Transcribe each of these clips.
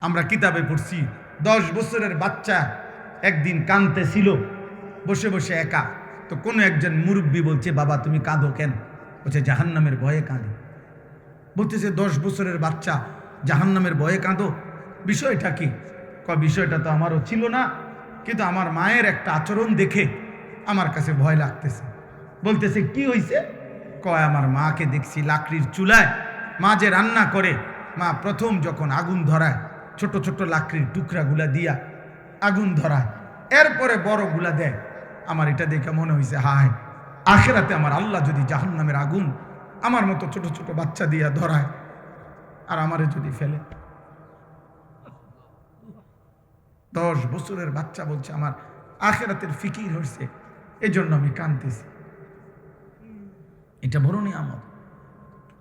আমরা কিতাবে পড়ছি 10 বছরের বাচ্চা একদিন কাঁদতেছিল বসে বসে একা। তো কোনো একজন মুরব্বী বলছে, বাবা তুমি কাঁদো কেন? বলছে জাহান্নামের ভয়ে কাঁদো। বলতেছে 10 বছরের বাচ্চা জাহান্নামের ভয়ে কাঁদো, বিষয়টা কি? বিষয়টা তো আমারও ছিল না, কিন্তু আমার মায়ের একটা আচরণ দেখে আমার কাছে ভয় লাগতেছে। বলতেছে কি হয়েছে? আমার মাকে দেখছি লাকড়ির চুলায়, মা যে রান্না করে, মা প্রথম যখন আগুন ধরায় ছোট ছোট লাকড়ির টুকরাগুলা দিয়া আগুন ধরায়, এরপরে বড়গুলা দেয়। আমার এটা দেখে মনে হয়েছে, হায় আখিরাতে আমার আল্লাহ যদি জাহান্নামের আগুন আমার মতো ছোট ছোট বাচ্চা দিয়া ধরায় আর আমারে যদি ফেলে। 10 বছরের বাচ্চা বলছে আমার আখিরাতের ফিকির হয়েছে, এই জন্য আমি কাঁদতেছি। এটা বড় নিয়ামত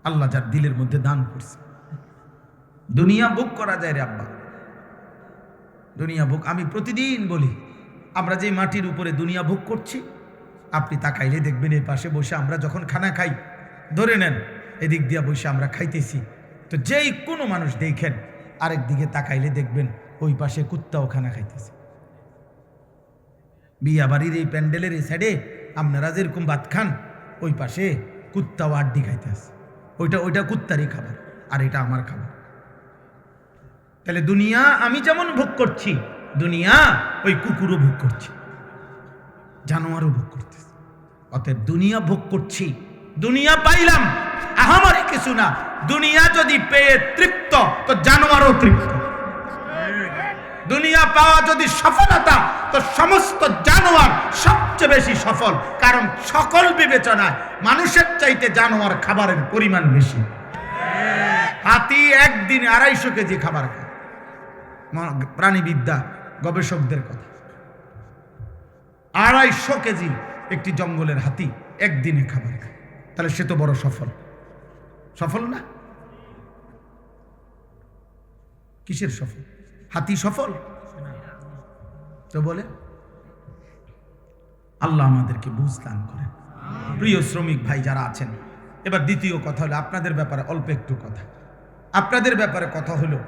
আল্লাহ যার দিলের মধ্যে দান করছে। দুনিয়া ভোগ করা যায় রে আব্বা, দুনিয়া ভোগ। আমি প্রতিদিন বলি, আমরা যে মাটির উপরে দুনিয়া ভোগ করছি, আপনি তাকাইলে দেখবেন এই পাশে বসে আমরা যখন খানা খাই, ধরে নেন এদিক দিয়া বসে আমরা খাইতেছি, তো যেই কোনো মানুষ দেখেন আরেক দিকে তাকাইলে দেখবেন ওই পাশে কুত্তাও খানা খাইতেছে। বিয়া বাড়ির এই প্যান্ডেলের এই সাইডে আপনারা যেরকম ভাত খান, ওই পাশে কুত্তাও আড্ডি খাইতেছে। ওইটা কুত্তারই খাবার আর এটা আমার খাবার। তাহলে দুনিয়া আমি যেমন ভোগ করছি, দুনিয়া ওই কুকুরও ভোগ করছি, জানোয়ারও ভোগ করতেছে। অতএব দুনিয়া ভোগ করছি, দুনিয়া পাইলাম, আহামরি কিছু না। দুনিয়া যদি পেয়ে তৃপ্ত, তো জানোয়ারও তৃপ্ত। দুনিয়া পাওয়া যদি সফলতা, তো সমস্ত জানোয়ার সবচেয়ে বেশি সফল। কারণ সকল বিবেচনায় মানুষের চাইতে জানোয়ার খাবারের পরিমাণ বেশি। হাতি একদিনে 250 কেজি খাবার খায়, প্রাণীবিদ্যা গবেষকদের কথা। 250 কেজি একটি জঙ্গলের হাতি একদিনে খাবার খায়, তাহলে সে তো বড় সফল। সফল না? কিসের সফল? হাতি সফল তো বলে? আল্লাহ আমাদেরকে বুঝ দান করেন। প্রিয় শ্রমিক ভাই যারা আছেন, এবার দ্বিতীয় কথা হলো আপনাদের ব্যাপারে অল্প একটু কথা। আপনাদের ব্যাপারে কথা হলো,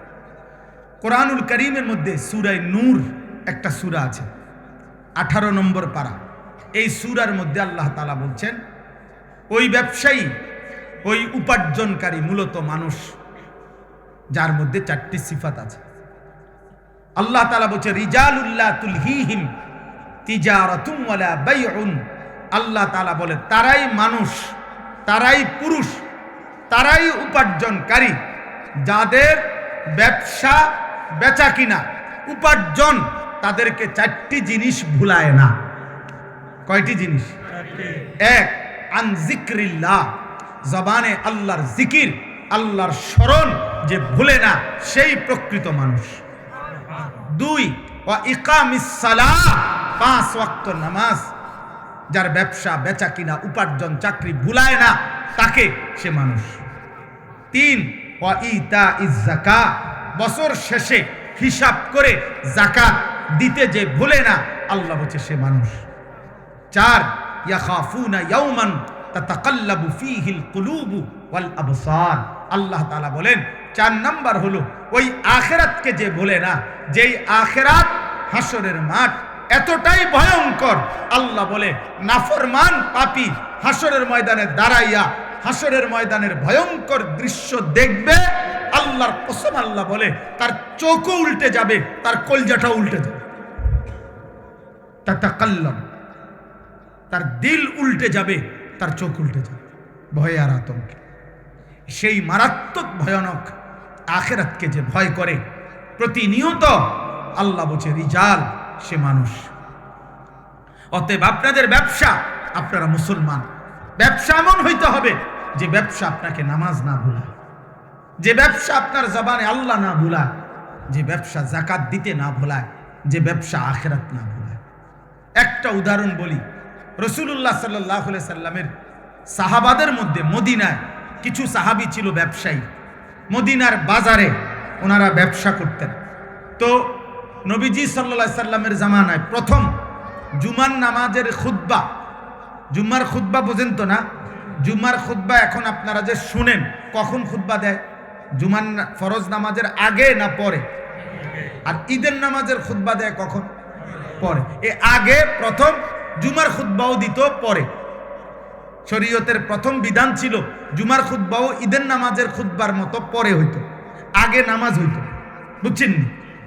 কোরআনুল কারীমের মধ্যে সূরা নূর একটা সূরা আছে, 18 নম্বর পারা। এই সূরার মধ্যে আল্লাহ তাআলা বলছেন, ওই ব্যবসায়ী, ওই উপার্জনকারী মূলত মানুষ যার মধ্যে 4টি সিফাত আছে। আল্লাহ তাআলা বলছে, রিজালুল্লাহ তুলহিহিম তিজারাতুম ওয়ালা বাইউন। আল্লাহ তাআলা বলে তারাই মানুষ, তারাই পুরুষ, তারাই উপার্জনকারী, যাদের ব্যবসা বেচা কিনা উপার্জন তাদেরকে 4টি জিনিস ভুলায় না। কয়টি জিনিস? 1, আন যিকরিল্লাহ, জবানে আল্লাহর জিকির, আল্লাহর স্মরণ যে ভুলে না, সেই প্রকৃত মানুষ। 2, ওয়া ইকামিস সালাহ, 5 ওয়াক্ত নামাজ, যার ব্যবসা বেচা কিনা উপার্জন চাকরি ভুলায় না, তাকে সে মানুষ। 3, ওয়া ইতাইজ যাকাত, বছর শেষে হিসাব করে যাকাত দিতে যে ভুলে না, আল্লাহ বলছে সে মানুষ। 4, ইয়াখাফুনা ইয়াওমান তাতাকাল্লাবু ফীহিল কুলুবু ওয়াল আবসার। আল্লাহ তাআলা বলেন 4 নাম্বার হলো ওই আখিরাতকে যে ভুলে না, যেই আখিরাত হাসরের মাঠ এতটাই ভয়ঙ্কর, আল্লাহ বলে নাফরমান পাপী হাসরের ময়দানে দাঁড়াইয়া হাসরের ময়দানের ভয়ঙ্কর দৃশ্য দেখবে, আল্লাহর কসম আল্লাহ বলে তার চোখও উল্টে যাবে, তার কলজাটাও উল্টে যাবে। তাতাকাল্লাম, তার দিল উল্টে যাবে, তার চোখ উল্টে যাবে ভয়ে আর আতঙ্কে। সেই মারাত্মক ভয়ানক আখিরাতকে যে ভয় করে প্রতিনিয়ত, আল্লাহ বলছে রিজাল, সে মানুষ। অতএব আপনাদের ব্যবসা, আপনারা মুসলমান, ব্যবসা এমন হইতে হবে যে ব্যবসা আপনাকে নামাজ না ভুলায়, যে ব্যবসা আপনার জবানে আল্লাহ না ভুলায়, যে ব্যবসা যাকাত দিতে না ভুলায়, যে ব্যবসা আখিরাত না ভুলায়। একটা উদাহরণ বলি, রাসূলুল্লাহ সাল্লাল্লাহু আলাইহি সাল্লামের সাহাবাদের মধ্যে মদিনায় কিছু সাহাবী ছিল ব্যবসায়ী, মদিনার বাজারে ওনারা ব্যবসা করতেন। তো নবীজি সাল্লাল্লাহু আলাইহি সাল্লামের জামানায় প্রথম জুমার নামাজের খুতবা, জুমার খুতবা বোঝেন তো না? জুমার খুতবা এখন আপনারা যে শুনেন, কখন খুতবা দেয়? জুমার ফরজ নামাজের আগে না পরে? আর ঈদের নামাজের খুতবা দেয় কখন? পরে। এ আগে প্রথম জুমার খুতবাও দিত পরে। শরীয়তের প্রথম বিধান ছিল জুমার খুতবাও ঈদের নামাজের খুতবার মতো পরে হইতো, আগে নামাজ হইতো। বুঝছেন?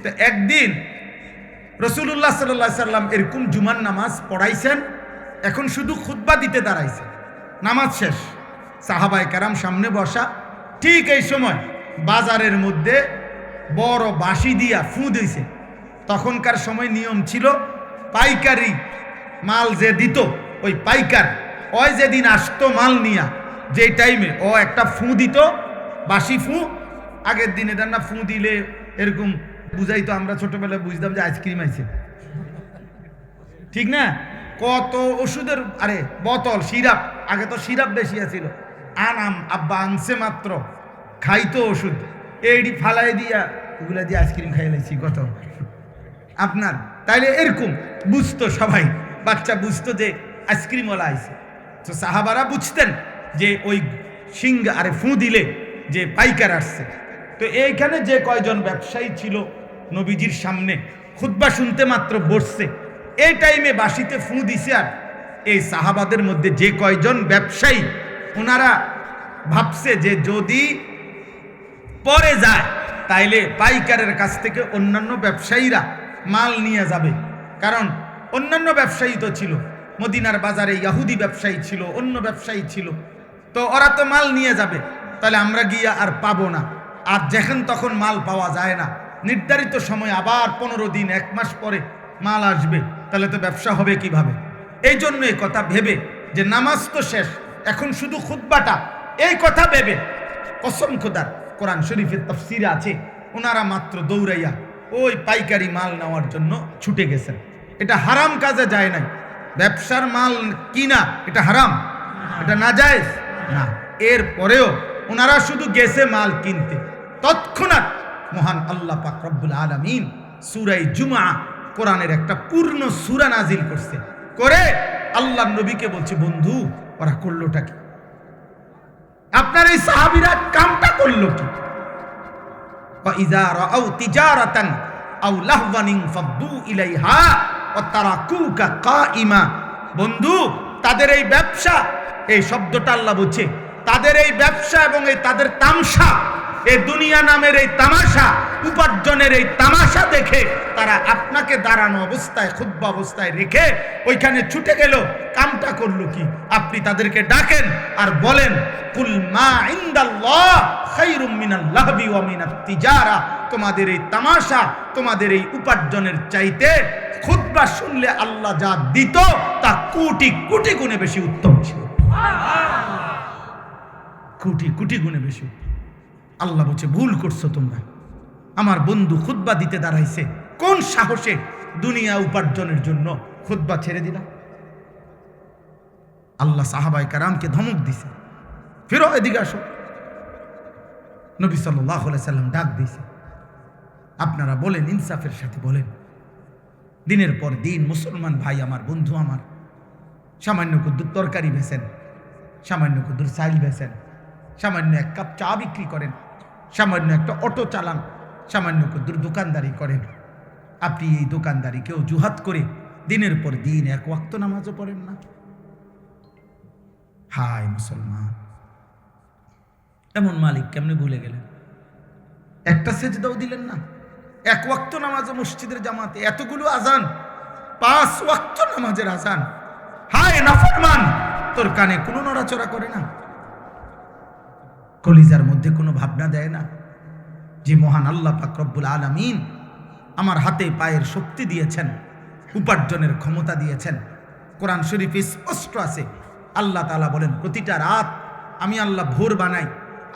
তো একদিন রাসূলুল্লাহ সাল্লাল্লাহু আলাইহি সাল্লাম এরকম জুমার নামাজ পড়াইছেন, এখন শুধু খুতবা দিতে দাঁড়াইছে, নামাজ শেষ, সাহাবায়ে কেরাম সামনে বসা। ঠিক এই সময় বাজারের মধ্যে বড় বাঁশি দিয়া ফু দিয়েছে। তখনকার সময় নিয়ম ছিল পাইকারি মাল যে দিত ওই পাইকার ওই যেদিন আসতো মাল নিয়া, যে টাইমে ও একটা ফু দিত, বাঁশি ফু। আগের দিনে না ফু দিলে এরকম বুঝাইতো, আমরা ছোটবেলায় বুঝতাম যে আইসক্রিম আইছে, ঠিক না? কত ওষুধের আরে বোতল, সিরাপ, আগে তো সিরাপ বেশি আছিল, আনাম আব্বা আনছে মাত্র, খাইতো ওষুধ, এইটি ফালাই দিয়া ওগুলা দিয়ে আইসক্রিম খাই লাইছি কত আপনার। তাইলে এরকম বুঝতো সবাই, বাচ্চা বুঝতো যে আইসক্রিমওয়ালা আইছে। তো সাহাবারা বুঝতেন যে ওই সিংহা আরে ফু দিলে যে পাইকার আসছে। তো এইখানে যে কয়জন ব্যবসায়ী ছিল নবীজির সামনে খুতবা শুনতে মাত্র বসছে, এই টাইমে বাঁশিতে ফু দিছে। আর এই সাহাবাদের মধ্যে যে কয়জন ব্যবসায়ী, ওনারা ভাবছে যে যদি পরে যায় তাইলে পাইকারের কাছ থেকে অন্যান্য ব্যবসায়ীরা মাল নিয়ে যাবে। কারণ অন্যান্য ব্যবসায়ী তো ছিল, মদিনার বাজারে ইহুদি ব্যবসায়ী ছিল, অন্য ব্যবসায়ী ছিল, তো ওরা তো মাল নিয়ে যাবে, তাহলে আমরা গিয়ে আর পাবো না। আর যখন তখন মাল পাওয়া যায় না, নির্ধারিত সময় আবার 15 দিন 1 মাস পরে মাল আসবে, তাহলে তো ব্যবসা হবে কিভাবে? এই জন্য এই কথা ভেবে যে নামাজ তো শেষ, এখন শুধু খুতবাটা, এই কথা ভেবে কসম খোদার কোরআন শরীফের তাফসিরে আছে, ওনারা মাত্র দৌড়াইয়া ওই পাইকারি মাল নেওয়ার জন্য ছুটে গেছেন। এটা হারাম কাজে যায় নাই, ব্যবসার মাল কিনা এটা হারাম, এটা নাজায়েজ না। এর পরেও ওনারা শুধু গেছে মাল কিনতে, তৎক্ষণাৎ মহান আল্লাহ পাক রব্বুল আলামিন সূরা জুমআ কোরআনের একটা পূর্ণ সূরা নাজিল করছে, করে আল্লাহর নবীকে বলছে, বন্ধু ওরা করলোটা কি? আপনার এই সাহাবীরা কামটা করলো কি? وَإِذَا رَأَوْا تِجَارَةً أَوْ لَهْوًا انفَضُّوا إِلَيْهَا وَتَرَكُوكَ قَائِمًا। বন্ধু তাদের এই ব্যবসা, এই শব্দটা আল্লাহ বলছে, তাদের এই ব্যবসা এবং এই তাদের তামসা, এই দুনিয়া নামের এই তামাশা, উপার্জনের এই তামাশা দেখে তারা আপনাকে দাঁড়ানো অবস্থায়, খুতবা অবস্থায় রেখে ওইখানে ছুটে গেল। কামটা করলো কি? আপনি তাদেরকে ডাকেন আর বলেন, কুল মা ইনদাল্লাহ খায়রুম মিনাল লাহবি ওয়া মিনাত তিজারা। তোমাদের এই তামাশা, তোমাদের এই উপার্জনের চাইতে খুতবা শুনলে আল্লাহ যা দিত তা কোটি কোটি গুণে বেশি উত্তম ছিল, কোটি কোটি গুণে বেশি। আল্লাহ বলছে, ভুল করছো তোমরা। আমার বন্ধু খুতবা দিতে দাঁড়াইছে, কোন সাহসে দুনিয়া উপার্জনের জন্য খুতবা ছেড়ে দিলা? আল্লাহ সাহাবায়ে কেরামকে ধমক দিছে, ফিরো এদিকে আসো। নবী সাল্লাল্লাহু আলাইহি সাল্লাম ডাক দিয়েছে, আপনারা বলেন, ইনসাফের সাথে বলেন, দিনের পর দিন মুসলমান ভাই আমার, বন্ধু আমার, সামান্য কুদ্দুর তরকারি বেচেন, সামান্য কুদ্দুর চাইল বেচেন, সামান্য 1 কাপ চা বিক্রি করেন, সামান্য একটা অটো চালান, সামান্য কুদ্দুর দোকানদারি করেন। আপনি এই দোকানদারিকে অজুহাত করে দিনের পর দিন 1 ওয়াক্ত নামাজও পড়েন না। হায় মুসলমান, এমন মালিক কেমনে ভুলে গেলেন? একটা সেজদাও দিলেন না, 1 ওয়াক্ত নামাজও মসজিদের জামাতে, এতগুলো আজান, 5 ওয়াক্ত নামাজের আজান। হায় নাফরমান, তোর কানে কোনো নড়াচড়া করে না, কলিজার মধ্যে কোনো ভাবনা দেয় না যে মহান আল্লাহ পাক রব্বুল আলামিন আমার হাতে পায়ের শক্তি দিয়েছেন, উপার্জনের ক্ষমতা দিয়েছেন। কোরআন শরীফে স্পষ্ট আছে, আল্লাহ তাআলা বলেন, প্রতিটা রাত আমি আল্লাহ ভোর বানাই,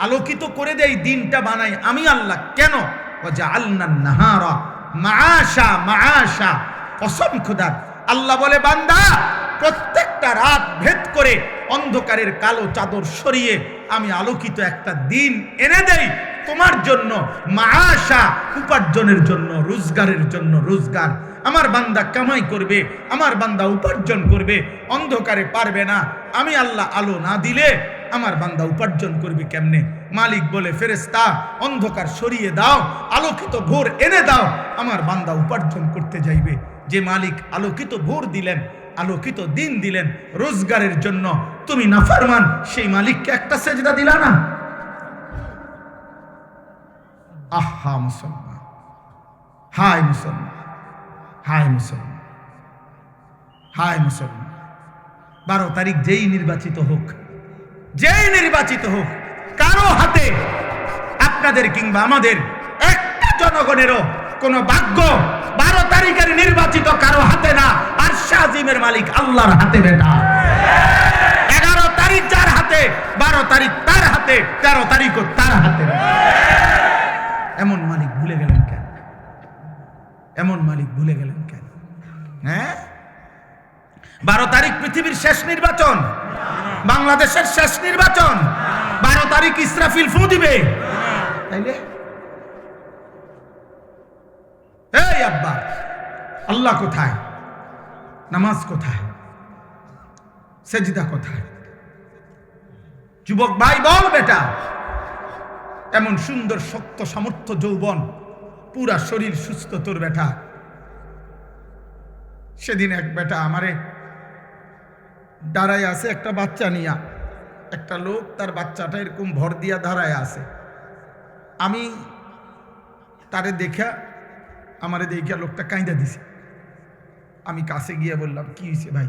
আলোকিত করে দেই, দিনটা বানাই আমি আল্লাহ। কেন? ওয়াজআলনান নাহারা মাআশা মাআশা। কসম খোদার, আল্লাহ বলে, বান্দা প্রত্যেকটা রাত ভেদ করে অন্ধকারের কালো চাদর সরিয়ে আমি আলোকিত একটা দিন এনে দেই তোমার জন্য, মাআশা, উপার্জনের জন্য, রোজগারের জন্য রোজগার। আমার বান্দা কামাই করবে, আমার বান্দা উপার্জন করবে, অন্ধকারে পারবে না। আমি আল্লাহ আলো না দিলে আমার বান্দা উপার্জন করবে কেমনে? মালিক বলে, ফেরেশতা অন্ধকার সরিয়ে দাও, আলোকিত ভোর এনে দাও, আমার বান্দা উপার্জন করতে যাইবে। যে মালিক আলোকিত ভোর দিলেন, আলোকিত দিন দিলেন রোজগারের জন্য, তুমি নাফরমান সেই মালিককে একটা সেজদা দিলা না। আহা মুসলমান, হায় মুসলমান, হায় মুসলমান, হায় মুসলমান। 12 তারিখ যেই নির্বাচিত হোক, যেই নির্বাচিত হোক, কারো হাতে আপনাদের কিংবা আমাদের একটা জনগণেরও কোন ভাগ্য 12 তারিখের নির্বাচিত কারো হাতে না, আর শাজিমের মালিক আল্লাহর হাতে বেটা। 11 তারিখ যার হাতে, 12 তারিখ তার হাতে, 13 তারিখও তার হাতে। এমন মালিক ভুলে গেলেন কেন? এমন মালিক ভুলে গেলেন কেন? হ্যাঁ, 12 তারিখ পৃথিবীর শেষ নির্বাচন, বাংলাদেশের শেষ নির্বাচন। 12 তারিখ ইসরাফিল ফু দিবে, তাইলে এই আব্বা, আল্লাহ কোথায়? নামাজ কোথায়? সেজদা কোথায়? যুবক ভাই বল বেটা, এমন সুন্দর শক্ত সামর্থ্য যৌবন, পুরা শরীর সুস্থ তোর বেটা। সেদিন এক বেটা আমারে দাঁড়ায় আছে একটা বাচ্চা নিয়া, একটা লোক তার বাচ্চাটা এরকম ভর দিয়া দাঁড়ায় আছে। আমি তারে দেখা, আমারে দেখা লোকটা কাঁদা দিছে। আমি কাছে গিয়ে বললাম, কি হয়েছে ভাই,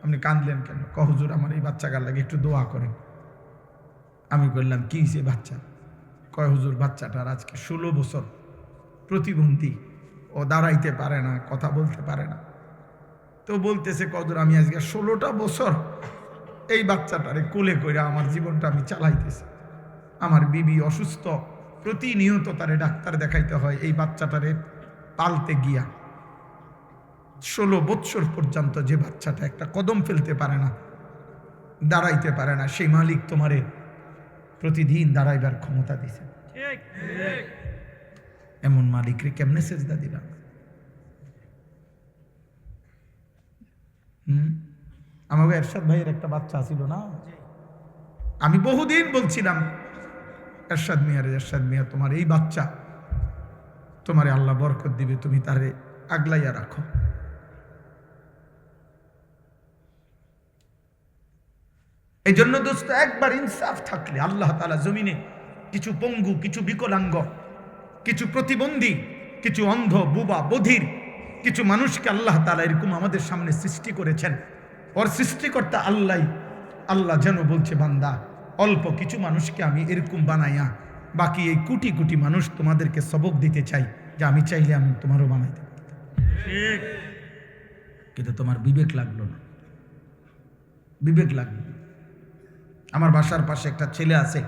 আপনি কাঁদলেন কেন? হুজুর আমার এই বাচ্চাটার লাগে একটু দোয়া করেন। আমি বললাম, কি হয়েছে বাচ্চা? কয় হুজুর বাচ্চাটার আজকে 16 বছর, প্রতিবন্ধী, ও দাঁড়াইতে পারে না, কথা বলতে পারে না। তো বলতেছে, কদর আমি আজকে 16টা বছর এই বাচ্চাটারে কোলে করে আমার জীবনটা আমি চালাইতেছি। আমার বিবি অসুস্থ, প্রতিনিয়ত তারে ডাক্তার দেখাইতে হয় এই বাচ্চাটারে পালতে গিয়া। 16 বছর পর্যন্ত যে বাচ্চাটা একটা কদম ফেলতে পারে না, দাঁড়াইতে পারে না, সেই মালিক তোমারে প্রতিদিন দাঁড়াইবার ক্ষমতা দিছে। এমন মালিকরে কেমনে সেজদা দিলাম? আমাকে এরশাদ ভাইয়ের একটা বাচ্চা ছিল না, আমি বহুদিন বলছিলাম এরশাদ মিয়া তোমার এই বাচ্চা, তোমারে আল্লাহ বরকত দিবে, তুমি তারে আগলাইয়া রাখো। এই জন্য দোস্ত, একবার ইনসাফ থাকলে আল্লাহ তাআলা জমিনে কিছু পঙ্গু, কিছু বিকলাঙ্গ, কিছু প্রতিবন্ধী, কিছু অন্ধ, বুবা, বধির কিছু মানুষকে আল্লাহ তাআলা এরকম আমাদের সামনে সৃষ্টি করেছেন। ওর সৃষ্টিকর্তা আল্লাহ যেন বলছে, বান্দা অল্প কিছু মানুষকে আমি এরকম বানাইয়া বাকি এই কোটি কোটি মানুষ তোমাদেরকে সবক দিতে চাই, যে আমি চাইলে আমি তোমারও বানাইতে পারতাম, কিন্তু তোমার বিবেক লাগলো না, বিবেক লাগলো না। আমার বাসার পাশে একটা ছেলে আছে,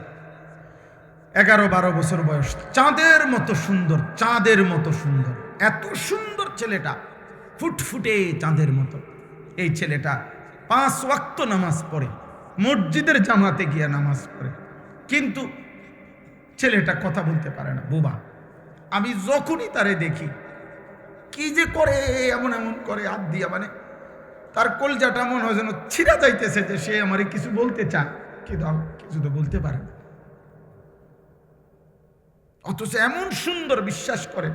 11-12 বছর বয়স, চাঁদের মতো সুন্দর, চাঁদের মতো সুন্দর, এত সুন্দর ছেলেটা, ফুটফুটে চাঁদের মতো। এই ছেলেটা 5 ওয়াক্ত নামাজ পড়ে, মসজিদের জামাতে গিয়ে নামাজ পড়ে, কিন্তু ছেলেটা কথা বলতে পারে না, বোবা। আমি যখনই তারে দেখি, কি যে করে, এমন এমন করে হাত দিয়া, মানে তার কলজাটা মনে হয় যেন ছিঁড়া যাইতেছে, যে সে আমারে কিছু বলতে চায়, কিন্তু কিছু তো বলতে পারে না। অথচ এমন সুন্দর, বিশ্বাস করে,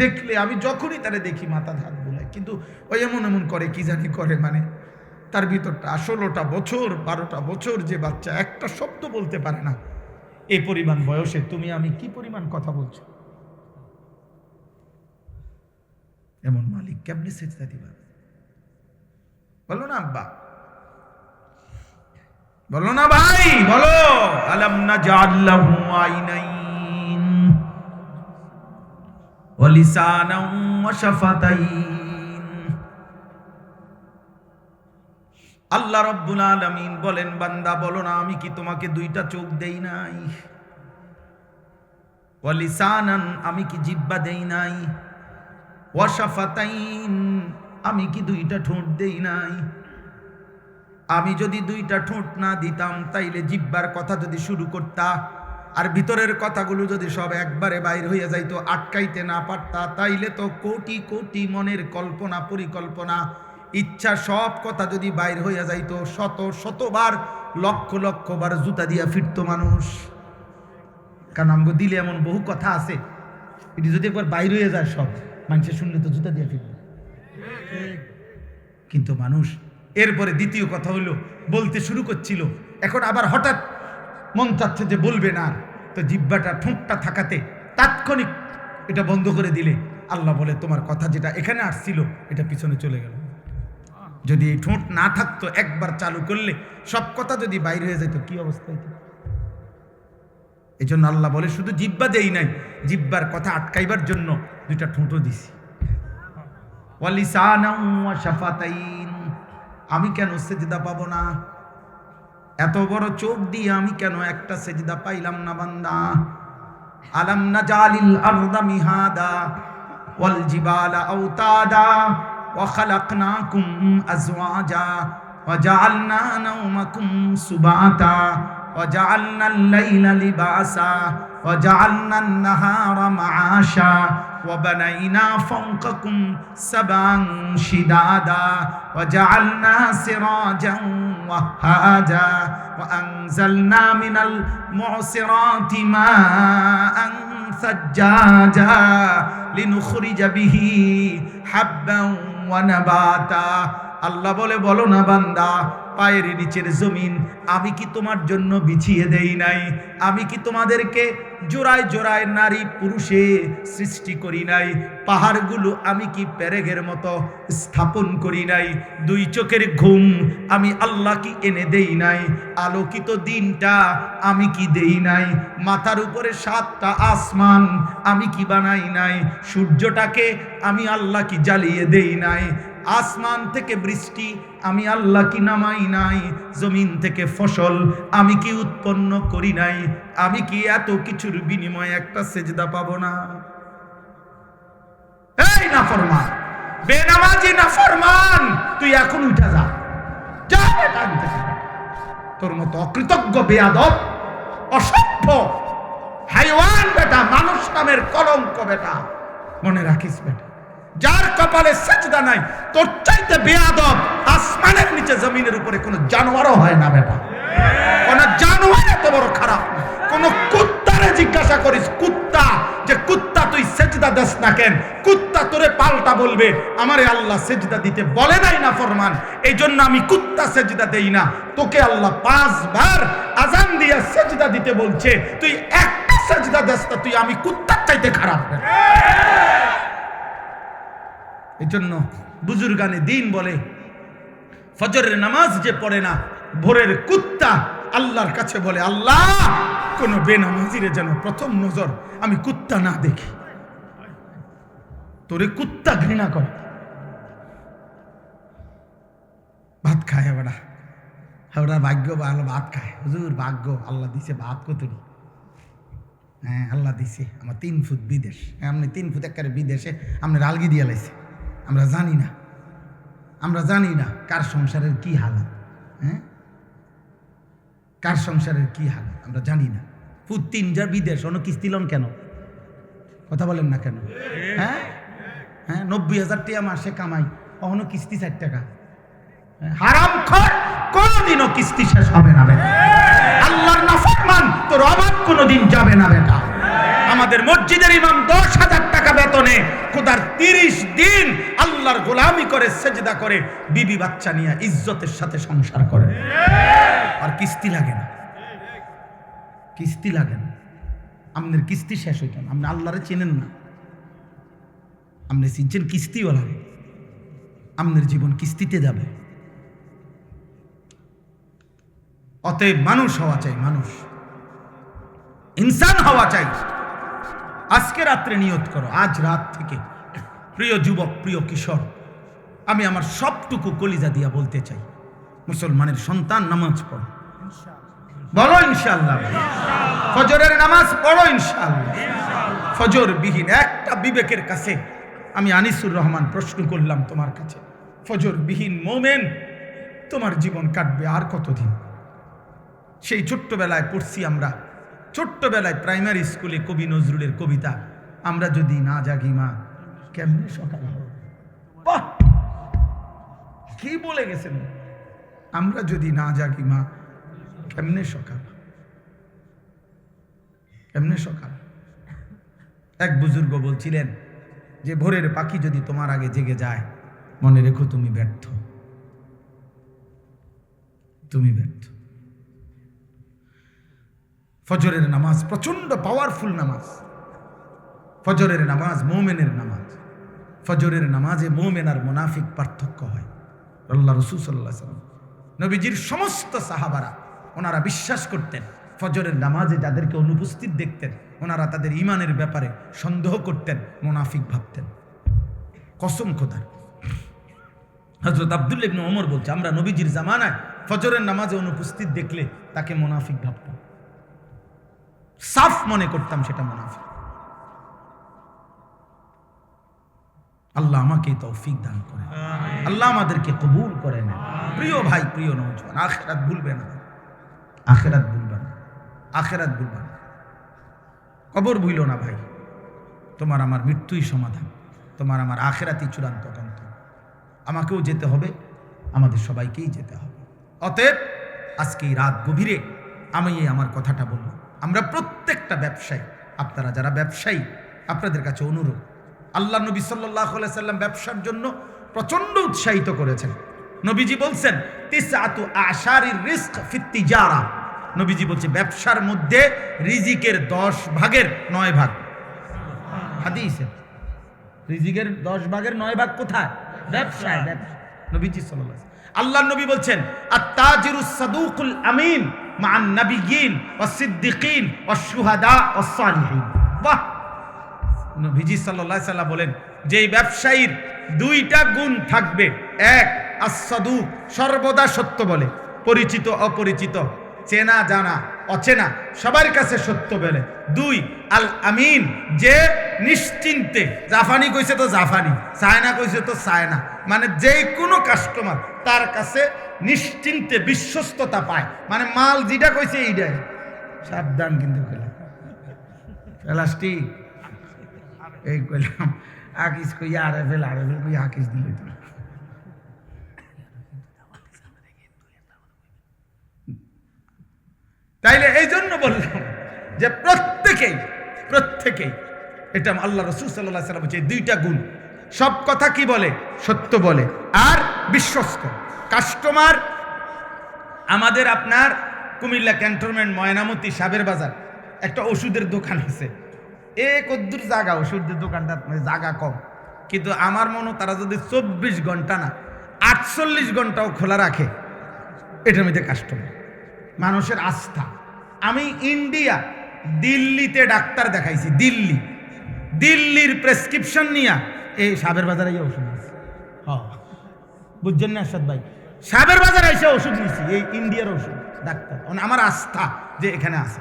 দেখলে আমি যখনই তারে দেখি মাথা হাত বুলাই, কিন্তু ওই এমন এমন করে, কি জানি করে, মানে তার ভিতরটা 16টা বছর 12টা বছর যে বাচ্চা একটা শব্দ বলতে পারে না, এই পরিমাণ বয়সে তুমি আমি কি পরিমাণ কথা বলছো? এমন মালিক কেমনে সেজদা দিবা? বলো না আব্বা, বলো না ভাই, বলো। আলাম নাজআল লাহু আইনাইন ওয়া লিসানান ওয়া শাফাতাইন। আল্লাহ রাব্বুল আলামিন বলেন, বান্দা বলো না, আমি কি তোমাকে 2টা চোখ দেই নাই? ওয়া লিসানান, আমি কি জিহ্বা দেই নাই? ওয়া শাফাতাইন, আমি কি 2টা ঠোঁট দেই নাই? আমি যদি 2টা ঠোঁট না দিতাম, তাইলে জিহ্বার কথা যদি শুরু করতা, আর ভিতরের কথাগুলো যদি সব একবারে বাইর হইয়া যাইতো, আটকাইতে না পারতা, তাইলে তো কোটি কোটি মনের কল্পনা পরিকল্পনা ইচ্ছা সব কথা যদি বাইর হইয়া যাইতো, শত শতবার লক্ষ লক্ষ বার জুতা দিয়া ফিরতো মানুষ। কারণ আমগো দিলে এমন বহু কথা আছে, এটি যদি একবার বাইর হয়ে যায় সব মানুষের শুনলে তো জুতা দিয়া ফিরবে। কিন্তু মানুষ এরপরে দ্বিতীয় কথা হলো বলতে শুরু করছিল, এখন আবার হঠাৎ মন চাচ্ছে যে বলবে না, তো জিহ্বাটা ঠোঁটটা থাকাতে তাৎক্ষণিক এটা বন্ধ করে দিলে আল্লাহ বলে তোমার কথা যেটা এখানে আসছিল এটা পিছনে চলে গেল। যদি এই ঠোঁট না থাকতো, একবার চালু করলে সব কথা যদি বাইরে হয়ে যেত কি অবস্থা হতো। এই জন্য আল্লাহ বলে শুধু জিহ্বা দেই নাই, জিহ্বার কথা আটকাইবার জন্য দুইটা ঠোঁটও দিছি। ওয়ালিসানাও ওয়া শাফাতাইন, আমি কেন সেজদা পাবো না? এত বড় চোখ দিয়ে আমি কেন একটা সেজদা পাইলাম না বান্দা? আলাম নাজালিল আরদা মিহাদা ওয়াল জিবালা আওতাদা ওয়া খালাকনাকুম আজওয়াজা ওয়া জাআলনা নাওমাকুম সুবাতা ওয়া জাআলনাল লাইলা লিবাসা ওয়া জাআলনান নাহারা মাআশা ওয়া বানাইনা ফাওকাকুম সাবান শিদাদা ওয়া জাআলনা সিরাজান ওয়াহাজা ওয়া আনজালনা মিনাল মু'সিরাতি মাআন সাজ্জাজা লিনুখরিজা বিহি হাব্বান ওয়া নাবাতা। আল্লাহ বলে বলো না বান্দা, পায়ের নিচের জমিন আমি কি তোমার জন্য বিছিয়ে দেই নাই? আমি কি তোমাদেরকে জোড়ায় জোড়ায় নারী পুরুষে সৃষ্টি করি নাই? পাহাড়গুলো আমি কি পেরেকের মতো স্থাপন করি নাই? দুই চোখের ঘুম আমি আল্লাহ কি এনে দেই নাই? আলোকিত দিনটা আমি কি দেই নাই? মাথার উপরে 7টা আসমান আমি কি বানাই নাই? সূর্যটাকে আমি আল্লাহ কি জ্বালিয়ে দেই নাই? আসমান থেকে বৃষ্টি আমি আল্লাহ কি নামাই নাই? জমিন থেকে ফসল আমি কি উৎপন্ন করি নাই? আমি কি এত কিছুর বিনিময়ে একটা সেজদা পাবো না? এই নাফরমান, বেনামাজি নাফরমান, তুই এখন উঠে যা, যা এখান থেকে। তোর মতো অকৃতজ্ঞ বেয়াদব অসভ্য হাইওয়ান বেটা, মানুষ নামের কলঙ্ক বেটা, মনে রাখিস বেটা, যার কপালে সেজদা নাই তোর চাইতে বেয়াদব আসমানের নিচে জমিনের উপরে কোন জানোয়ারও হয় না বেটা। কোন জানোয়ার এত বড় খারাপ না। কোন কুত্তারে জিজ্ঞাসা করিস, কুত্তা যে কুত্তা তুই সেজদা দেস না কেন? কুত্তা তোরে পাল্টা বলবে আমারে আল্লাহ সেজদা দিতে বলে নাই না ফরমান, এই জন্য আমি কুত্তা সেজদা দেই না। তোকে আল্লাহ 5 বার আজান দিয়ে সেজদা দিতে বলছে, তুই একটা সেজদা দেস না, তুই আমি কুত্তার চাইতে খারাপ। এই জন্য বুজুর্গানে দিন বলে, ফজরের নামাজ যে পড়ে না, ভোরের কুত্তা আল্লাহর কাছে বলে আল্লাহ কোন বেনামাজিরে যেন প্রথম নজর আমি কুত্তা না দেখি। তোরে কুত্তা ঘৃণা করে। ভাত খায় হেবড়া, হেবড়ার ভাগ্য ভালো ভাত খায়। হুজুর ভাগ্য আল্লাহ দিছে ভাত কতরি। হ্যাঁ আল্লাহ দিছে, আমার 3 ফুট বিদেশ, আপনি 3 ফুট একেবারে বিদেশে আপনার আলগি দিয়া লাইছে। আমরা জানি না, আমরা জানি না কার সংসারের কি হালাত। হ্যাঁ, কার সংসারের কি হালাত আমরা জানি না। ফুট 3 যার বিদেশ, অন্য কিস্তি লন কেন? কথা বলেন না কেন? হ্যাঁ হ্যাঁ, 90,000 টাকা মাসে কামাই, অন্য কিস্তি 4 টাকা। হারামখোর, কোনদিনও কিস্তি শেষ হবে না বেটা। আল্লাহর নাফরমান, তোর অভাব কোনদিন যাবে না বেটা। আমাদের মসজিদের ইমাম 10,000 টাকা বেতনে খোদার 30 দিন আল্লাহর গোলামি করে, সেজদা করে, বিবি বাচ্চা নিয়ে ইজ্জতের সাথে সংসার করে, আর কিস্তি লাগে না, কিস্তি লাগে না। আমাদের কিস্তি শেষ হইতেন, আপনি আল্লাহরে চেনেন না, আপনি চিনছেন কিস্তিওয়ালা। আমাদের জীবন কিস্তিতে যাবে। অতএব মানুষ হওয়া চাই, মানুষ ইনসান হওয়া চাই। আজকে রাত্রে নিয়ত করো, আজ রাত থেকে প্রিয় যুবক, প্রিয় কিশোর, আমি আমার সবটুকু কলিজা দিয়া বলতে চাই, মুসলমানের সন্তান নামাজ পড়ো, বলো ইনশাআল্লাহ। ফজরের নামাজ পড়ো ইনশাআল্লাহ। ফজর বিহীন একটা বিবেকের কাছে আমি আনিসুর রহমান প্রশ্ন করলাম তোমার কাছে, ফজর বিহীন মোমেন তোমার জীবন কাটবে আর কতদিন? সেই ছোট্টবেলায় পড়ছি আমরা, ছোট্টবেলায় প্রাইমারি স্কুলে কবি নজরুলের কবিতা, আমরা যদি না জাগি মা কেমনে সকাল হবে। বাহ, কি বলে গেছেন? আমরা যদি না জাগি মা, কেমনে সকাল? কেমনে সকাল? এক বুজুর্গ বলছিলেন যে ভোরের পাখি যদি তোমার আগে জেগে যায়, মনে রেখো তুমি ব্যর্থ, তুমি ব্যর্থ। ফজরের নামাজ প্রচন্ড পাওয়ারফুল নামাজ। ফজরের নামাজ মুমিনের নামাজ। ফজরের নামাজে মুমিন আর মুনাফিক পার্থক্য হয়। আল্লাহ রাসূল সাল্লাল্লাহু আলাইহি ওয়াসাল্লাম, নবীজির সমস্ত সাহাবারা ওনারা বিশ্বাস করতেন ফজরের নামাজে যাদেরকে অনুপস্থিত দেখতেন ওনারা তাদের ঈমানের ব্যাপারে সন্দেহ করতেন, মুনাফিক ভাবতেন। কসম খোদার। হযরত আব্দুল্লাহ ইবনে ওমর বলছে, আমরা নবীজির জামানায় ফজরের নামাজে অনুপস্থিত দেখলে তাকে মুনাফিক ভাবতাম, সাফ মনে করতাম সেটা মুনাফিক। আল্লাহ আমাকে তৌফিক দান করে, আল্লাহ আমাদেরকে কবুল করে নেন। প্রিয় ভাই, প্রিয় নওজোয়ান, আখিরাত ভুলবে না, আখিরাত ভুলবে না, আখিরাত ভুলবে না, কবর ভুলো না ভাই। তোমার আমার মৃত্যুই সমাধান, তোমার আমার আখিরাতই চূড়ান্ত গন্তব্য। আমাকেও যেতে হবে, আমাদের সবাইকেই যেতে হবে। অতএব আজকে এই রাত গভীরে আমি আমার কথাটা বললাম। আমরা প্রত্যেকটা ব্যবসায়ী, আপনারা যারা ব্যবসায়ী, আপনাদের কাছে অনুরোধ, আল্লাহ নবী সাল্লাল্লাহু আলাইহি সাল্লাম ব্যবসার জন্য প্রচন্ড উৎসাহিত করেছেন। নবীজি বলছেন তিসআতু আশারির রিজক ফিত তিজারা। নবীজি বলছে ব্যবসার মধ্যে রিজিকের 10 ভাগের 9 ভাগ। হাদিসে রিজিকের 10 ভাগের 9 ভাগ কোথায়? ব্যবসায়। নবীজি সাল্লাল্লাহু আলাইহি ওয়াসাল্লাম, আল্লাহর নবী বলছেন আত-তাজিরুস সাদুকুল আমিন মা'আন নাবিয়্যিন ওয়াস সিদ্দিকিন ওয়াস শুহাদা ওয়াস সালিহিন। বাহ! নবীজি সাল্লাল্লাহু আলাইহি ওয়াসাল্লাম বলেন যে ব্যবসায়ীর 2টা গুণ থাকবে। এক, আস-সাদুক, সর্বদা সত্য বলে, পরিচিত অপরিচিত, চেনা জানা অচেনা সবার কাছে সত্য বলে। 2, আল আমিন, যে নিশ্চিন্তে, জাফানি কইছে তো জাফানি, চায়না কইছে তো চায়না, মানে যে কোনো কাস্টমার তার কাছে নিশ্চিন্তে বিশ্বস্ততা পায়, মানে মাল যেটা কইছে এইটাই। সাবধান কিন্তু প্লাস্টিক এই কইলাম, আকিস কই আরেফেল কই আকিস দিলে তো। তাইলে এই জন্য বললাম যে প্রত্যেকেই এটা আল্লাহ রাসূল সাল্লাল্লাহু আলাইহি ওয়াসাল্লাম বলছে 2টা গুণ। সব কথা কি বলে? সত্য বলে আর বিশ্বস্ত। কাস্টমার আমাদের আপনার কুমিল্লা ক্যান্টনমেন্ট ময়নামতি সাবের বাজার একটা ওষুধের দোকান আছে। কদ্দুর জায়গা, ওষুধের দোকানটা জায়গা কম, কিন্তু আমার মনে তারা যদি 24 ঘন্টা না 48 ঘন্টাও খোলা রাখে, এটার মধ্যে কাস্টমার, মানুষের আস্থা। আমি ইন্ডিয়া দিল্লিতে ডাক্তার দেখাইছি, দিল্লির প্রেসক্রিপশন নিয়ে এই সাবের বাজারে ওষুধ নিয়েছি। হ্যাঁ, বুঝছেন না আরশাদ ভাই? সাবের বাজারে এসে ওষুধ নিয়েছি, এই ইন্ডিয়ার ওষুধ ডাক্তার। আমার আস্থা যে এখানে আছে,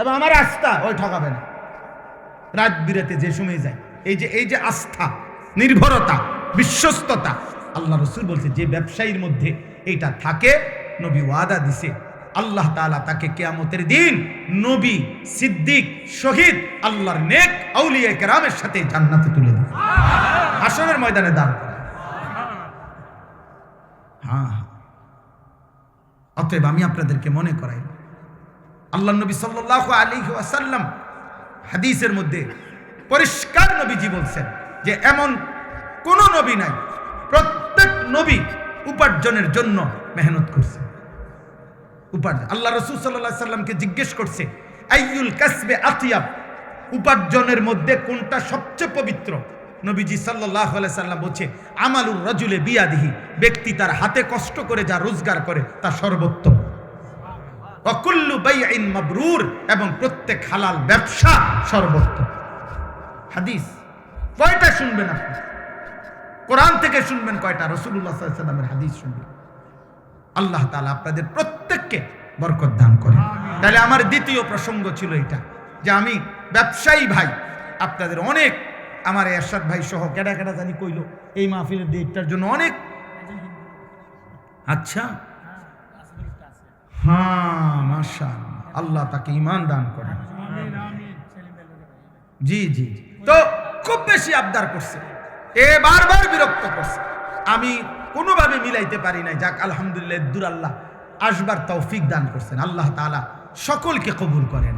এবং আমার আস্থা ওই ঠকাবে না। রাত বিরাতে যে সময় যায়, এই যে আস্থা, নির্ভরতা, বিশ্বস্ততা, আল্লাহ রাসূল বলছে যে ব্যবসায়ীর মধ্যে এইটা থাকে, নবী ওয়াদা দিছে আল্লাহ তাআলা তাকে কিয়ামতের দিন নবী, সিদ্দিক, শহীদ, আল্লাহর নেক আউলিয়া কেরামের সাথে জান্নাতে তুলে দেবে, হাশরের ময়দানে দাঁড় করাবে। হ্যাঁ, অতএব আমি আপনাদেরকে মনে করাই, আল্লাহ নবী সাল্লাল্লাহু আলাইহি ওয়াসাল্লাম হাদিসের মধ্যে পরিষ্কার নবীজি বলছেন যে এমন কোন নবী নাই, প্রত্যেক নবী উপার্জনের জন্য মেহনত করছে। আল্লাহ রাসূল সাল্লাল্লাহু আলাইহি ওয়াসাল্লামকে জিজ্ঞেস করছে আইয়ুল কাসবে আতিয়াব, উপার্জনের মধ্যে কোনটা সবচেয়ে পবিত্র? নবীজি সাল্লাল্লাহু আলাইহি ওয়াসাল্লাম বলছে আমালুর রাজুলে বিয়াদিহি, ব্যক্তি তার হাতে কষ্ট করে যা রোজগার করে তা সর্বোত্তম। ওয়াকুল্লু বাইইন মাবরুর, এবং প্রত্যেক হালাল ব্যবসা সর্বোত্তম। হাদিস কয়টা শুনবেন আপনি? কোরআন থেকে শুনবেন কয়টা? রাসূলুল্লাহ সাল্লাল্লাহু আলাইহি ওয়াসাল্লামের হাদিস শুনবেন। আল্লাহ তাআলা আপনাদের প্রত্যেককে বরকত দান করেন। তাহলে আমার দ্বিতীয় প্রসঙ্গ ছিল এটা, যে আমি ব্যবসায়ী ভাই, আপনাদের অনেক, আমার এরশাদ ভাই সহ কেডা কেডা জানি কইল এই মাহফিলের ডেটটার জন্য অনেক। আচ্ছা, হ্যাঁ, মাশাআল্লাহ, আল্লাহ তাকে ঈমান দান করেন। জি জি, তো খুব বেশি আবদার করছে, বারবার বিরক্ত করছে। আমি কোনোভাবে মিলাইতে পারি নাই। যাক আলহামদুলিল্লাহ, দূর আল্লাহ আসবার তৌফিক দান করছেন। আল্লাহ তাআলা সকলকে কবুল করেন।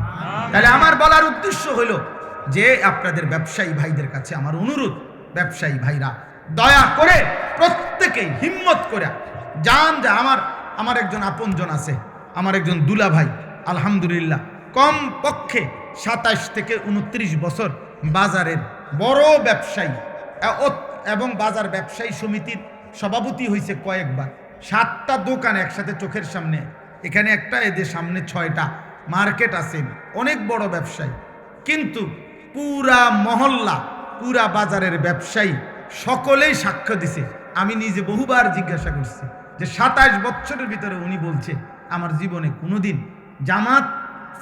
তাহলে আমার বলার উদ্দেশ্য হলো যে আপনাদের ব্যবসায়ী ভাইদের কাছে আমার অনুরোধ, ব্যবসায়ী ভাইরা দয়া করে প্রত্যেকেই হিম্মত করে যান। যা আমার একজন আপনজন আছে, আমার একজন দুলা ভাই, আলহামদুলিল্লাহ কম পক্ষে 27 থেকে 29 বছর বাজারের বড় ব্যবসায়ী এবং বাজার ব্যবসায়ী সমিতির সভাপতি হয়েছে কয়েকবার। 7টা দোকান একসাথে চোখের সামনে, এখানে একটা, এদের সামনে 6টা মার্কেট আছে, অনেক বড় ব্যবসায়ী। কিন্তু পুরা মহল্লা, পুরা বাজারের ব্যবসায়ী সকলেই সাক্ষ্য দিছে। আমি নিজে বহুবার জিজ্ঞাসা করছি যে 27 বছরের ভিতরে উনি বলছে আমার জীবনে কোনোদিন জামাত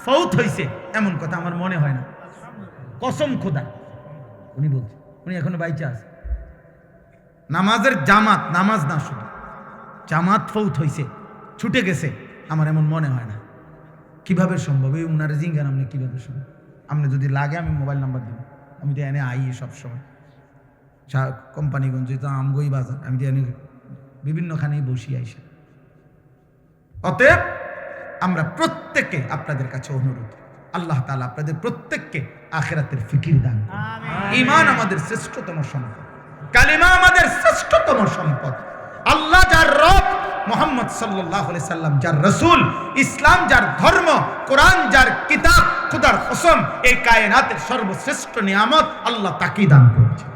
ফৌত হয়েছে এমন কথা আমার মনে হয় না। কসম খোদা উনি বলছে, উনি এখনো বাইচে আছে। নামাজের জামাত, নামাজ না শুধু জামাত ফৌত হয়েছে, ছুটে গেছে, আমার এমন মনে হয় না। কিভাবে সম্ভব? এই উনার জিঙ্গান আপনি কিভাবে সম্ভব? আপনি যদি লাগে আমি মোবাইল নাম্বার দিব, আমি তো এনে আই সবসময় কোম্পানিগঞ্জ, তো আমগই বাজার, আমি তো এনে বিভিন্নখানেই বসি আইসা। অতএব আমরা প্রত্যেকে আপনাদের কাছে অনুরোধ, আল্লাহ তাআলা আপনাদের প্রত্যেককে আখিরাতের ফিকির দান করুন। ঈমান আমাদের শ্রেষ্ঠতম সম্পদ, কালিমা আমাদের শ্রেষ্ঠতম সম্পদ। আল্লাহ যার রব, মুহাম্মদ সাল্লাল্লাহু আলাইহি সাল্লাম যার রাসূল, ইসলাম যার ধর্ম, কোরআন যার কিতাব, খোদার কসম এই কায়নাতের সর্বশ্রেষ্ঠ নিয়ামত আল্লাহ তাকেই দান করেছে।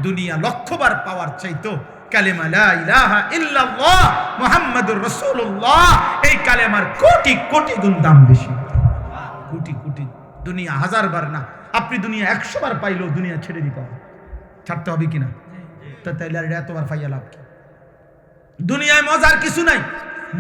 দুনিয়া লক্ষবার পাওয়ার চাইতো কালেমা লা ইলাহা ইল্লাল্লাহ মুহাম্মাদুর রাসূলুল্লাহ, এই কালেমার কোটি কোটি গুণ দাম বেশি। কোটি কোটি, দুনিয়া 1000 বার না, আপনি দুনিয়া 100 বার পাইলেও দুনিয়া ছেড়ে দিতে হবে, ছাড়তে হবে কিনা? তো তাইলে আর এতবার পাইয়া লাভ কি? দুনিয়ায় মজার কিছু নাই,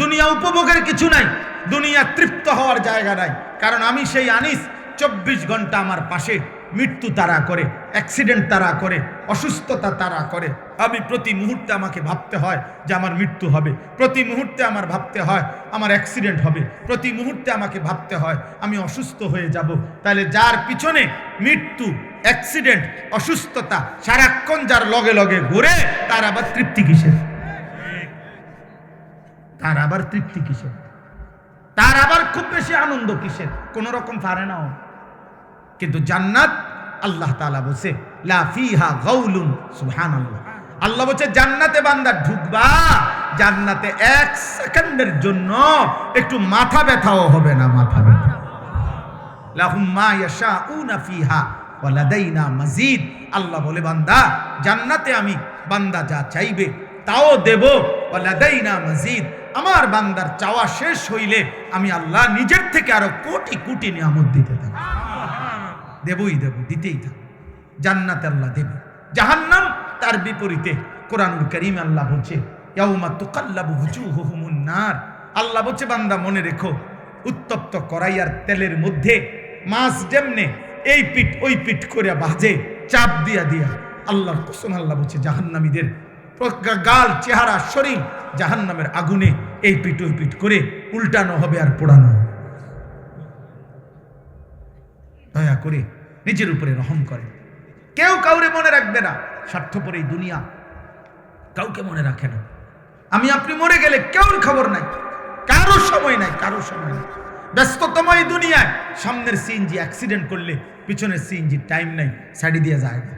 দুনিয়া উপভোগের কিছু নাই, দুনিয়া তৃপ্ত হওয়ার জায়গা নাই। কারণ আমি সেই আনিস 24 ঘন্টা আমার পাশে মৃত্যু তাড়া করে, অ্যাক্সিডেন্ট তাড়া করে, অসুস্থতা তাড়া করে। আমি প্রতি মুহূর্তে আমাকে ভাবতে হয় যে আমার মৃত্যু হবে, প্রতি মুহূর্তে আমার ভাবতে হয় আমার অ্যাক্সিডেন্ট হবে, প্রতি মুহূর্তে আমাকে ভাবতে হয় আমি অসুস্থ হয়ে যাব। তাহলে যার পিছনে মৃত্যু, অ্যাক্সিডেন্ট, অসুস্থতা সারাক্ষণ যার লগে লগে ঘুরে, তার আবার তৃপ্তি কিসের? তার আবার তৃপ্তি কিসের? তার আবার খুব বেশি আনন্দ কিসের? কোন রকম পারে না। কিন্তু জান্নাত, আল্লাহ তাআলা বলছে লা ফিহা গাউলুন, সুবহানাল্লাহ। আল্লাহ বলছে জান্নাতে বান্দা ঢুকবা, জান্নাতে 1 সেকেন্ডের জন্য একটু মাথা ব্যথাও হবে না, মাথা ব্যথা। লাহুম মা ইয়াশাউনা ফিহা ওয়া লাদাইনা মাজিদ। আল্লাহ বলে বান্দা জান্নাতে আমি বান্দা যা চাইবে তাও দেব, ওয়া লাদাইনা মাজিদ। আমার বান্দার চাওয়া শেষ হইলে আমি আল্লাহ নিজের থেকে আরো কোটি কোটি নিয়ামত দিতে থাকি। দেবই দেব, দিতেই থাক। জান্নাতে আল্লাহ দেবে। জাহান্নাম তার বিপরীতে কোরআনুল কারীমে আল্লাহ বলছে ইয়াউমা তুকাল্লাবু ওজুহুহুমুন নার। আল্লাহ বলছে বান্দা মনে রেখো, উত্তপ্ত কড়াই আর তেলের মধ্যে মাছ যেমনে এই পিঠ ওই পিঠ করে ভাজে, চাপ দিয়া দিয়া, আল্লাহর কসম আল্লাহ বলছে জাহান্নামীদের গাল, চেহারা, শরীর জাহান্নামের আগুনে এই পিঠ ওই পিঠ করে উল্টানো হবে আর পোড়ানো হবে। দয়া করে নিজের উপরে রহম করে। কেউ কাউরে মনে রাখবে না, স্বার্থপর এই দুনিয়া কাউকে মনে রাখে না। আমি আপনি মরে গেলে কেউর খবর নাই, কারো সময় নাই, কারো সময় নাই। ব্যস্ততম এই দুনিয়ায় সামনের সিএনজি অ্যাক্সিডেন্ট করলে পিছনের সিএনজি টাইম নাই, সাইডে দিয়ে যায় না।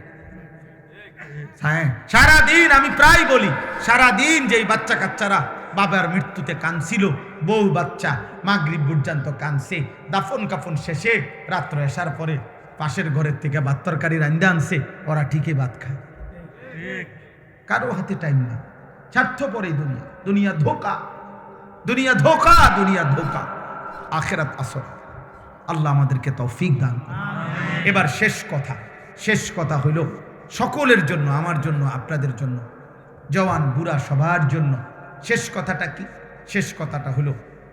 হ্যাঁ, সারাদিন আমি প্রায় বলি, সারাদিন যেই বাচ্চা কাচ্চারা বাবার মৃত্যুতে কাঁদছিল, বউ বাচ্চা মাগরিব পর্যন্ত কাঁদছে, দাফন কাফন শেষে রাত্র এসার পরে পাশের ঘরের থেকে ভাত তরকারি রান্দা আনছে, ওরা ঠিকই ভাত খায়। কারো হাতে টাইম না, স্বার্থপর এই দুনিয়া। দুনিয়া ধোকা, দুনিয়া ধোকা, দুনিয়া ধোকা। আখিরাত আসর। আল্লাহ আমাদেরকে তৌফিক দান করুন। এবার শেষ কথা হইল সকলের জন্য, আমার জন্য, আপনাদের জন্য, জওয়ান বুড়া সবার জন্য। শেষ কথাটা কি? শেষ কথাটা হলো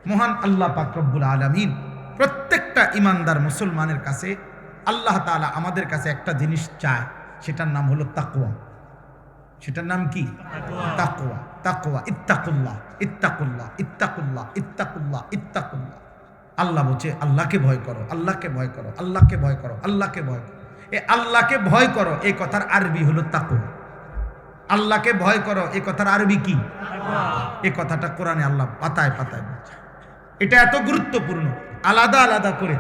মহান আল্লাহ পাক রব্বুল আলামিন প্রত্যেকটা ইমানদার মুসলমানের কাছে আল্লাহ তাআলা আমাদের কাছে একটা জিনিস চায়, সেটার নাম হলো তাকওয়া। সেটার নাম কি? তাকওয়া। তাকওয়া, ইত্তাকুল্লাহ, ইত্তাকুল্লাহ, ইত্তাকুল্লাহ, ইত্তাকুল্লাহ, ইত্তাকুল্লাহ। আল্লাহ বলছে আল্লাহকে ভয় করো, আল্লাহকে ভয় করো, আল্লাহকে ভয় করো, আল্লাহকে ভয় করো। এই আল্লাহকে ভয় করো এই কথার আরবি হলো তাকওয়া। আল্লাহকে ভয় করো, এ কথার আরবি কি? এ কথাটা কোরআনে আল্লাহ পাতায় পাতায় বলছে। এটা এত গুরুত্বপূর্ণ, আলাদা আলাদা করে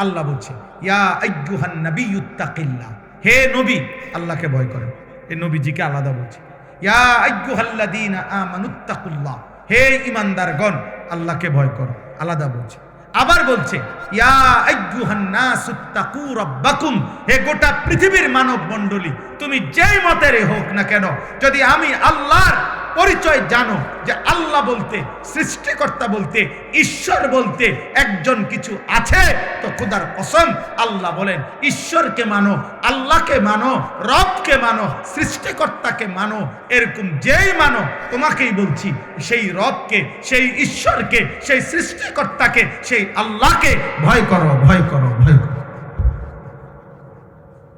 আল্লাহ বলছে ইয়া আইয়ুহান নাবিয়্যুত্তাকিল্লাহ, হে নবী আল্লাহকে ভয় করেন। এই নবীজিকে আলাদা বলছে ইয়া আইয়ুহাল্লাযীনা আমানুত্তাকুল্লাহ, হে ঈমানদারগণ আল্লাহকে ভয় করো, আলাদা বলছে। আবার বলছে ইয়া আইয়ুহান নাসুত্তাকু রাব্বাকুম, হে গোটা পৃথিবীর মানব মণ্ডলী তুমি যেই মতের হোক না কেন, যদি আমি আল্লাহর পরিচয় জানো যে আল্লাহ বলতে, সৃষ্টিকর্তা বলতে, ঈশ্বর বলতে একজন কিছু আছে, তো খোদার কসম আল্লাহ বলেন ঈশ্বরকে মানো, আল্লাহকে মানো, রবকে মানো, সৃষ্টিকর্তাকে মানো। এরকম যেই মানো, তোমাকেই বলছি সেই রবকে, সেই ঈশ্বরকে, সেই সৃষ্টিকর্তাকে, সেই আল্লাহকে ভয় করো, ভয় করো, ভয় করো।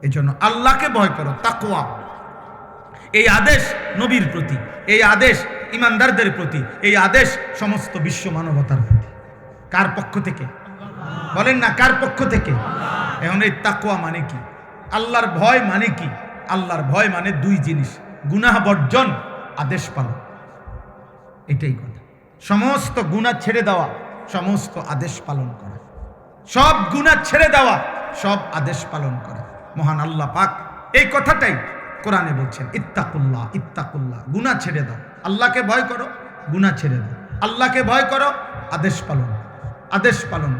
এই জন্য আল্লাহকে ভয় করো, তাকওয়া। এই আদেশ নবীর প্রতি, এই আদেশ ইমানদারদের প্রতি, এই আদেশ সমস্ত বিশ্ব মানবতার প্রতি। কার পক্ষ থেকে বলেন না? কার পক্ষ থেকে? এখন এই তাকওয়া মানে কি? আল্লাহর ভয় মানে কি? আল্লাহর ভয় মানে দুই জিনিস, গুনাহ বর্জন, আদেশ পালন। এটাই কথা। সমস্ত গুনাহ ছেড়ে দেওয়া, সমস্ত আদেশ পালন করা, সব গুনাহ ছেড়ে দেওয়া, সব আদেশ পালন করা। মহান আল্লাহ পাক এই কথাটাই কোরআনে বলছেন ইত্তাকুল্লাহ, ইত্তাকুল্লাহ, গুনাহ ছেড়ে দাও, আল্লাহকে ভয় করো, গুনাহ ছেড়ে দাও, আল্লাহকে ভয় করো, আদেশ পালন, আদেশ পালন।